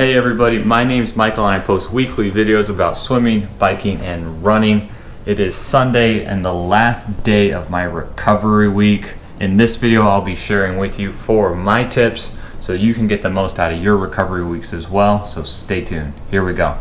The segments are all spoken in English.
Hey everybody, my name's Michael and I post weekly videos about swimming, biking, and running. It is Sunday and the last day of my recovery week. In this video, I'll be sharing with you 4 of my tips so you can get the most out of your recovery weeks as well. So stay tuned. Here we go.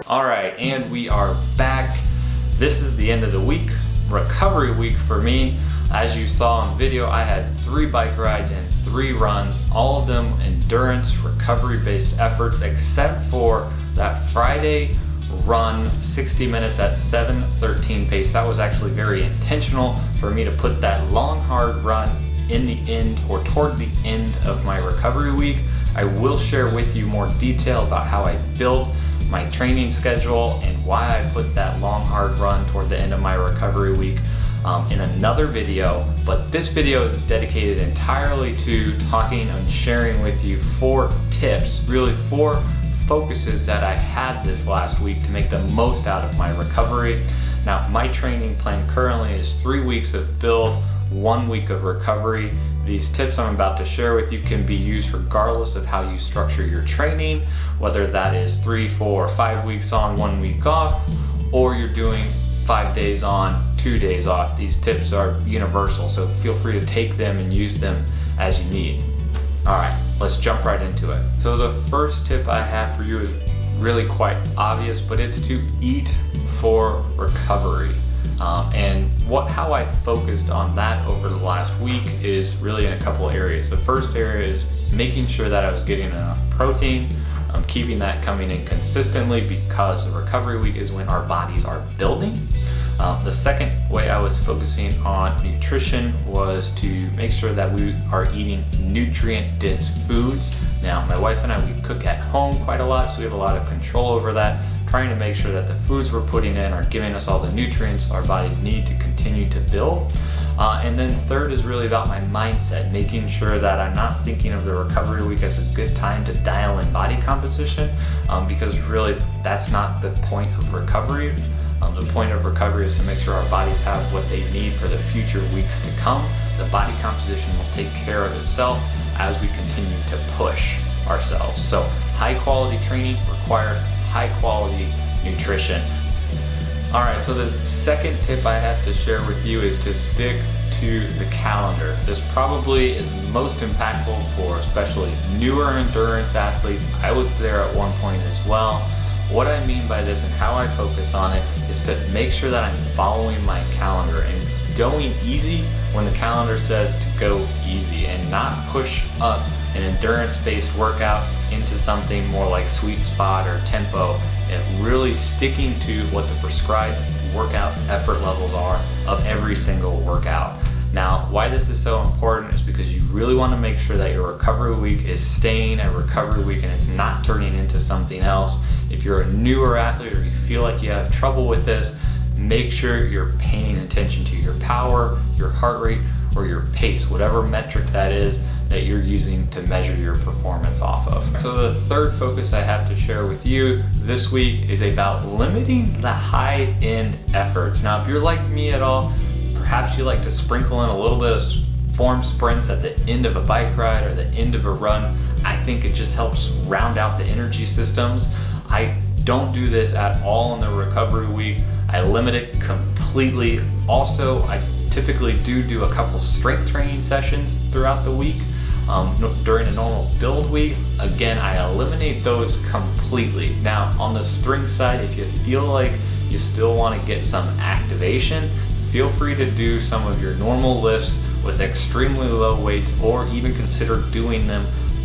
Alright, and we are back. This is the end of the week, recovery week for me. As you saw in the video, I had 3 bike rides and 3 runs, all of them endurance, recovery-based efforts, except for that Friday run, 60 minutes at 7:13 pace. That was actually very intentional for me to put that long, hard run in the end or toward the end of my recovery week. I will share with you more detail about how I build my training schedule and why I put that long, hard run toward the end of my recovery week in another video, but this video is dedicated entirely to talking and sharing with you 4 tips, really 4 focuses that I had this last week to make the most out of my recovery. Now, my training plan currently is 3 weeks of build, 1 week of recovery. These tips I'm about to share with you can be used regardless of how you structure your training, whether that is 3, 4, 5 weeks on, 1 week off, or you're doing 5 days on, 2 days off. These tips are universal, so feel free to take them and use them as you need. All right, let's jump right into it. So the first tip I have for you is really quite obvious, but it's to eat for recovery. How I focused on that over the last week is really in a couple areas. The first area is making sure that I was getting enough protein. I'm keeping that coming in consistently because the recovery week is when our bodies are building. The second way I was focusing on nutrition was to make sure that we are eating nutrient-dense foods. Now, my wife and I, we cook at home quite a lot, so we have a lot of control over that, trying to make sure that the foods we're putting in are giving us all the nutrients our bodies need to continue to build. And then third is really about my mindset, making sure that I'm not thinking of the recovery week as a good time to dial in body composition, because really that's not the point of recovery. The point of recovery is to make sure our bodies have what they need for the future weeks to come. The body composition will take care of itself as we continue to push ourselves. So high quality training requires high quality nutrition. All right, so the second tip I have to share with you is to stick to the calendar. This probably is most impactful for especially newer endurance athletes. I was there at one point as well. What I mean by this and how I focus on it is to make sure that I'm following my calendar and going easy when the calendar says to go easy, and not push up an endurance-based workout into something more like sweet spot or tempo, and really sticking to what the prescribed workout effort levels are of every single workout. Now, why this is so important is because you really want to make sure that your recovery week is staying a recovery week and it's not turning into something else. If you're a newer athlete or you feel like you have trouble with this, make sure you're paying attention to your power, your heart rate, or your pace, whatever metric that is that you're using to measure your performance off of. So the third focus I have to share with you this week is about limiting the high-end efforts. Now, if you're like me at all, perhaps you like to sprinkle in a little bit of form sprints at the end of a bike ride or the end of a run. I think it just helps round out the energy systems. I don't do this at all in the recovery week. I limit it completely. Also, I typically do a couple strength training sessions throughout the week. During a normal build week, again, I eliminate those completely. Now, on the strength side, if you feel like you still want to get some activation, feel free to do some of your normal lifts with extremely low weights, or even consider doing them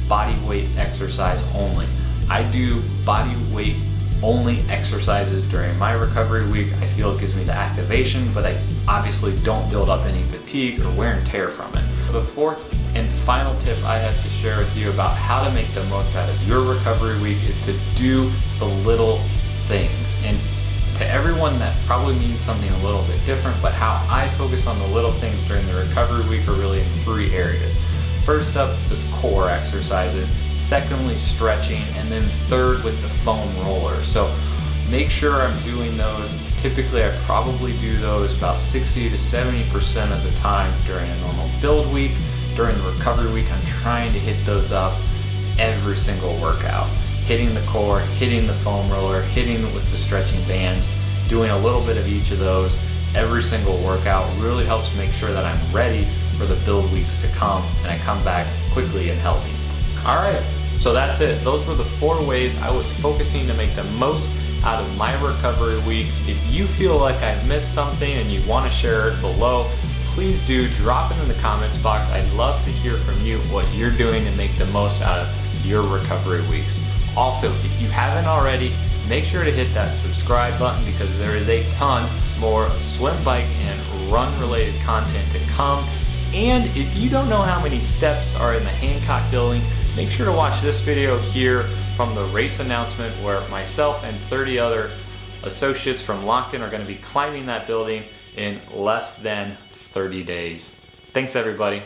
body weight exercise only. I do body weight only exercises during my recovery week. I feel it gives me the activation, but I obviously don't build up any fatigue or wear and tear from it. The fourth and final tip I have to share with you about how to make the most out of your recovery week is to do the little things. And to everyone, that probably means something a little bit different, but how I focus on the little things during the recovery week are really in three areas. First up, the core exercises. Secondly, stretching, and then third with the foam roller. So make sure I'm doing those. Typically, I probably do those about 60 to 70% of the time during a normal build week. During the recovery week, I'm trying to hit those up every single workout. Hitting the core, hitting the foam roller, hitting with the stretching bands, doing a little bit of each of those every single workout really helps make sure that I'm ready for the build weeks to come and I come back quickly and healthy. All right, so that's it. Those were the 4 ways I was focusing to make the most out of my recovery week. If you feel like I've missed something and you want to share it below, please do drop it in the comments box. I'd love to hear from you what you're doing to make the most out of your recovery weeks. Also, if you haven't already, make sure to hit that subscribe button because there is a ton more swim, bike, and run related content to come. And if you don't know how many steps are in the Hancock building, make sure to watch this video here from the race announcement where myself and 30 other associates from Lockton are going to be climbing that building in less than 30 days. Thanks, everybody.